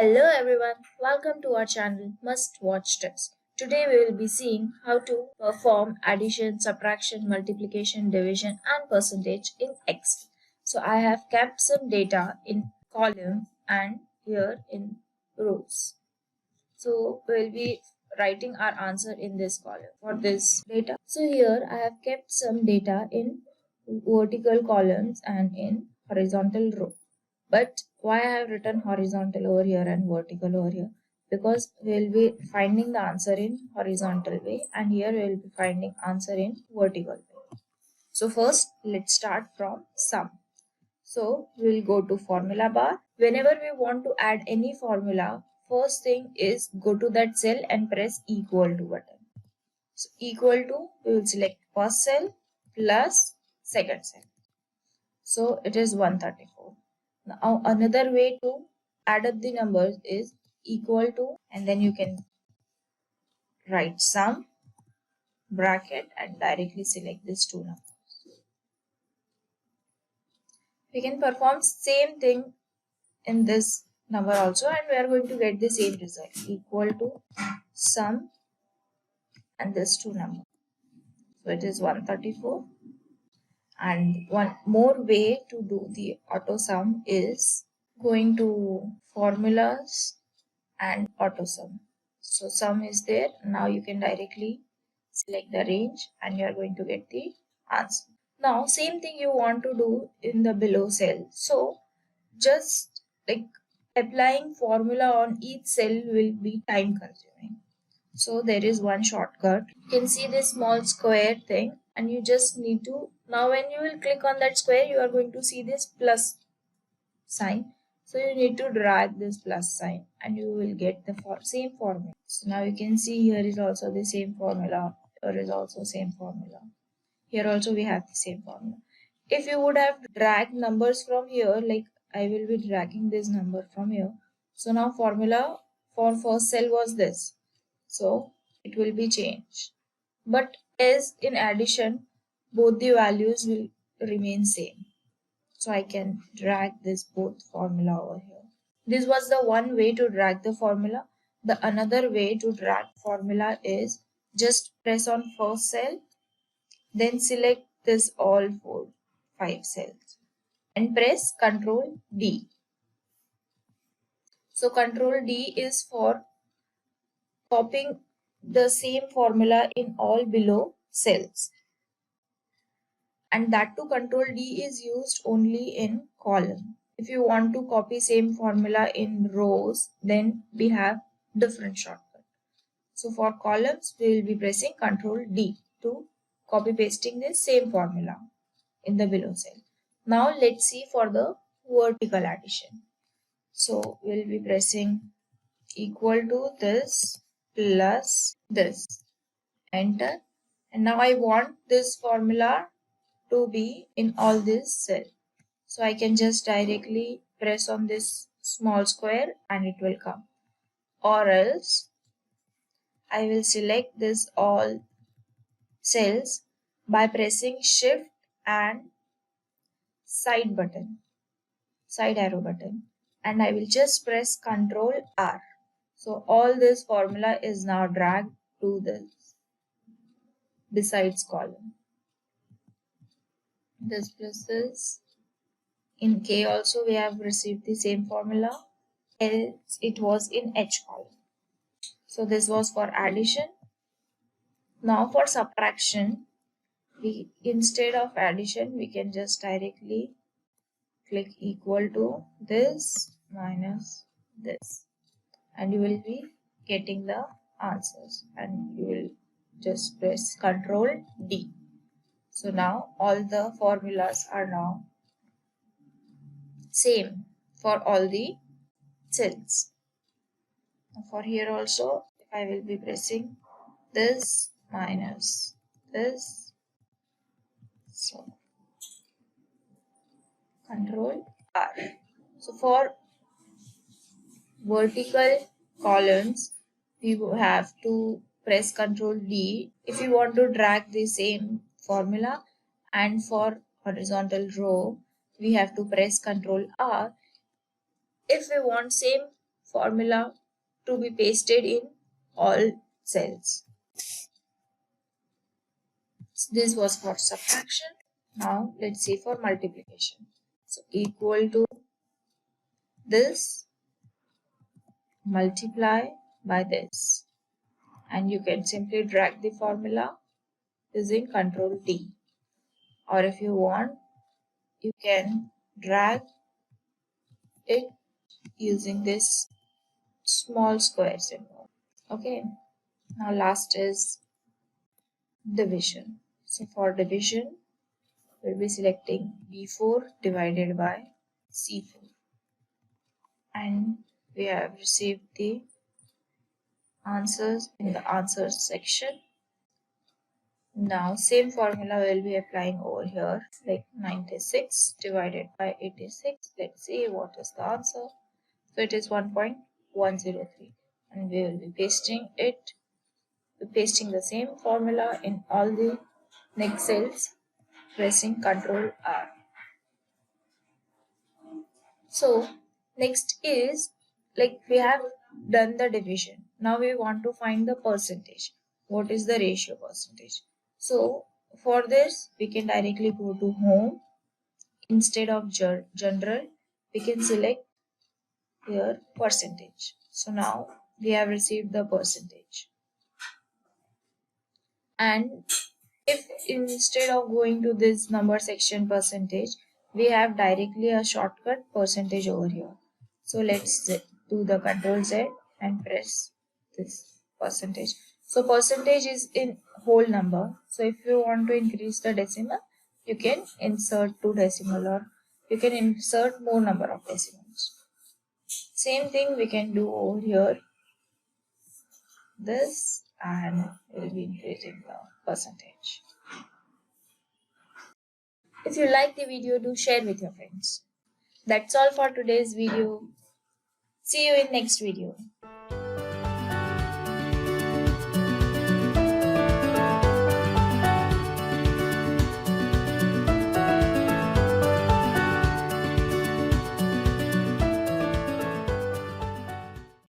Hello everyone, welcome to our channel Must Watch Tips. Today we will be seeing how to perform addition, subtraction, multiplication, division and percentage in Excel. So I have kept some data in column and here in rows. So we'll be writing our answer in this column for this data. So here I have kept some data in vertical columns and in horizontal row. But why I have written horizontal over here and vertical over here? Because we will be finding the answer in horizontal way and here we will be finding answer in vertical way. So first let's start from sum. So we'll go to formula bar. Whenever we want to add any formula, first thing is go to that cell and press equal to button. So equal to, we will select first cell plus second cell. So it is 134. Now another way to add up the numbers is equal to, and then you can write sum bracket and directly select these two numbers. We can perform same thing in this number also and we are going to get the same result, equal to sum and this two number. So it is 134. And one more way to do the auto sum is going to formulas and auto sum. So sum is there. Now you can directly select the range and you are going to get the answer. Now same thing you want to do in the below cell. So just like applying formula on each cell will be time consuming. So there is one shortcut. You can see this small square thing and you just need to, now when you will click on that square, you are going to see this plus sign. So you need to drag this plus sign and you will get the same formula. So now you can see here is also the same formula. Here is also same formula. Here also we have the same formula. If you would have dragged numbers from here, like I will be dragging this number from here. So now formula for first cell was this. So it will be changed. But as in addition, both the values will remain same. So I can drag this both formula over here. This was the one way to drag the formula. The another way to drag formula is just press on first cell, then select this all 5 cells and press Ctrl D. So Ctrl D is for copying the same formula in all below cells. And that too Ctrl D is used only in column. If you want to copy same formula in rows, then we have different shortcut. So for columns, we will be pressing Ctrl D to copy pasting the same formula in the below cell. Now let's see for the vertical addition. So we'll be pressing equal to this plus this. Enter. And now I want this formula to be in all this cell. So I can just directly press on this small square and it will come. Or else I will select this all cells by pressing shift and side arrow button, and I will just press Ctrl R. So all this formula is now dragged to this besides column. This plus this. In K also we have received the same formula, else it was in H column. So this was for addition. Now for subtraction, we instead of addition we can just directly click equal to this minus this and you will be getting the answers and you will just press Ctrl D. So now all the formulas are now same for all the cells. For here also, if I will be pressing this minus this, so Ctrl R. So for vertical columns, we will have to press Ctrl D if you want to drag the same formula, and for horizontal row, we have to press Ctrl R if we want same formula to be pasted in all cells. This was for subtraction. Now let's see for multiplication. So equal to this multiply by this, and you can simply drag the formula using Ctrl D, or if you want you can drag it using this small square symbol. Okay, now last is division. So for division we'll be selecting B4 divided by C4, and we have received the answers in the answers section. Now same formula will be applying over here, like 96 divided by 86. Let's see what is the answer. So it is 1.103, and we will be pasting the same formula in all the next cells, pressing Ctrl R. So next is, like, we have done the division. Now we want to find the percentage. What is the ratio percentage? So for this we can directly go to home. Instead of general, we can select here percentage. So now we have received the percentage. And if instead of going to this number section percentage, we have directly a shortcut percentage over here. So let's do the Ctrl Z and press this percentage. So percentage is in whole number. So if you want to increase the decimal, you can insert two decimal, or you can insert more number of decimals. Same thing we can do over here, this, and we'll be increasing the percentage. If you like the video, do share with your friends. That's all for today's video. See you in next video.